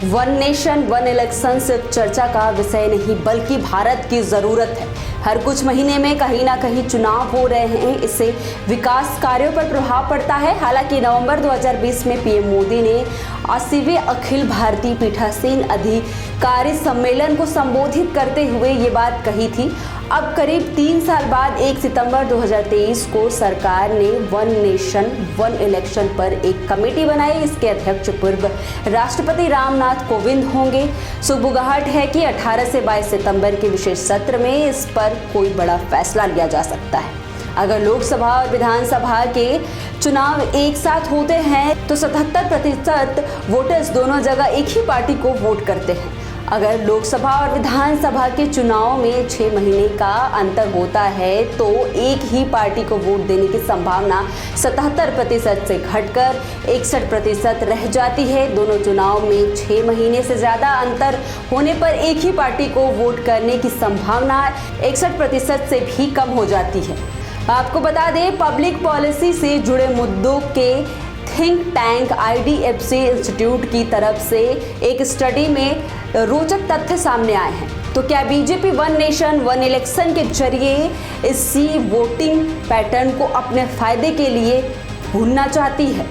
One nation one election सिर्फ चर्चा का विषय नहीं बल्कि भारत की जरूरत है। हर कुछ महीने में कहीं ना कहीं चुनाव हो रहे हैं, इससे विकास कार्यों पर प्रभाव पड़ता है। हालांकि नवंबर 2020 में पीएम मोदी ने 80वें अखिल भारतीय पीठासीन अधिकारी सम्मेलन को संबोधित करते हुए ये बात कही थी। अब करीब 3 साल बाद 1 सितंबर 2023 को सरकार ने वन नेशन वन इलेक्शन पर एक कमेटी बनाई। इसके अध्यक्ष पूर्व राष्ट्रपति रामनाथ कोविंद होंगे। सुगबुगाहट है कि 18 से 22 सितंबर के विशेष सत्र में इस पर कोई बड़ा फैसला लिया जा सकता है। अगर लोकसभा और विधानसभा के चुनाव एक साथ होते हैं तो 77% वोटर्स दोनों जगह एक ही पार्टी को वोट करते हैं। अगर लोकसभा और विधानसभा के चुनाव में 6 महीने का अंतर होता है तो एक ही पार्टी को वोट देने की संभावना 77% से घटकर 61% रह जाती है। दोनों चुनाव में 6 महीने से ज़्यादा अंतर होने पर एक ही पार्टी को वोट करने की संभावना 61% से भी कम हो जाती है। आपको बता दें, पब्लिक पॉलिसी से जुड़े मुद्दों के थिंक टैंक IDFC इंस्टीट्यूट की तरफ से एक स्टडी में रोचक तथ्य सामने आए हैं। तो क्या BJP one nation one election के जरिए इसी वोटिंग पैटर्न को अपने फायदे के लिए भूनना चाहती है?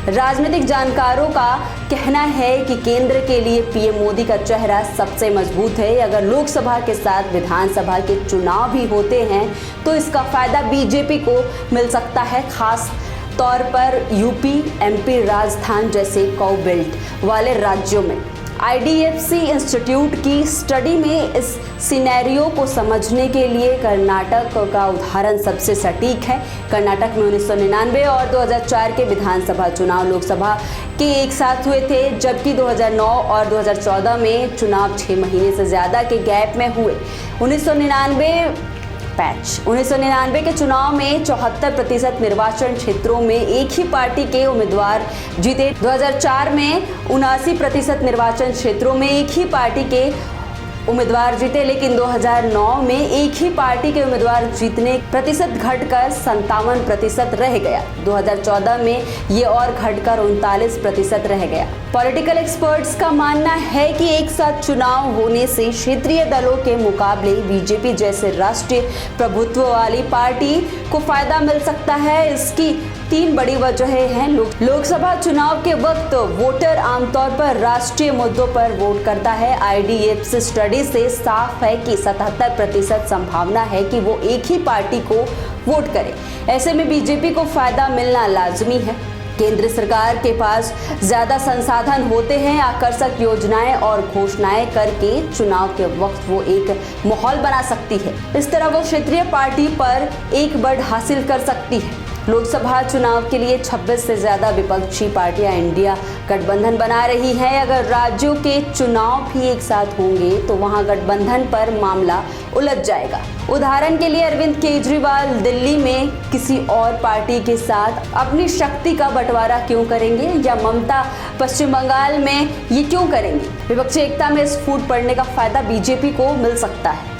राजनीतिक जानकारों का कहना है कि केंद्र के लिए पीएम मोदी का चेहरा सबसे मजबूत है। अगर लोकसभा के साथ विधानसभा के चुनाव भी होते हैं तो इसका फायदा बीजेपी को मिल सकता है, खास तौर पर यूपी, MP, राजस्थान जैसे काउ बेल्ट वाले राज्यों में। IDFC इंस्टीट्यूट की स्टडी में इस सिनेरियो को समझने के लिए कर्नाटक का उदाहरण सबसे सटीक है। कर्नाटक में 1999 और 2004 के विधानसभा चुनाव लोकसभा के एक साथ हुए थे, जबकि 2009 और 2014 में चुनाव 6 महीने से ज़्यादा के गैप में हुए। 1999 के चुनाव में 74% निर्वाचन क्षेत्रों में एक ही पार्टी के उम्मीदवार जीते। 2004 में 79% निर्वाचन क्षेत्रों में एक ही पार्टी के उम्मीदवार जीते, लेकिन 2009 में एक ही पार्टी के उम्मीदवार जीतने प्रतिशत घटकर 57% रह गया। 2014 में ये और घटकर 39% रह गया। पॉलिटिकल एक्सपर्ट्स का मानना है कि एक साथ चुनाव होने से क्षेत्रीय दलों के मुकाबले बीजेपी जैसे राष्ट्रीय प्रभुत्व वाली पार्टी को फायदा मिल सकता है। इसकी 3 बड़ी वजहें हैं। लोकसभा चुनाव के वक्त वोटर आमतौर पर राष्ट्रीय मुद्दों पर वोट करता है। IDFC स्टडी से साफ है कि 77% संभावना है कि वो एक ही पार्टी को वोट करे। ऐसे में बीजेपी को फायदा मिलना लाजमी है। केंद्र सरकार के पास ज्यादा संसाधन होते हैं। आकर्षक योजनाएं और घोषणाएं करके चुनाव के वक्त वो एक माहौल बना सकती है। इस तरह वो क्षेत्रीय पार्टी पर एक बढ़त हासिल कर सकती है। लोकसभा चुनाव के लिए 26 से ज़्यादा विपक्षी पार्टियां इंडिया गठबंधन बना रही हैं। अगर राज्यों के चुनाव भी एक साथ होंगे तो वहां गठबंधन पर मामला उलझ जाएगा। उदाहरण के लिए अरविंद केजरीवाल दिल्ली में किसी और पार्टी के साथ अपनी शक्ति का बंटवारा क्यों करेंगे, या ममता पश्चिम बंगाल में ये क्यों करेंगे? विपक्षी एकता में स्फूट पड़ने का फायदा बीजेपी को मिल सकता है।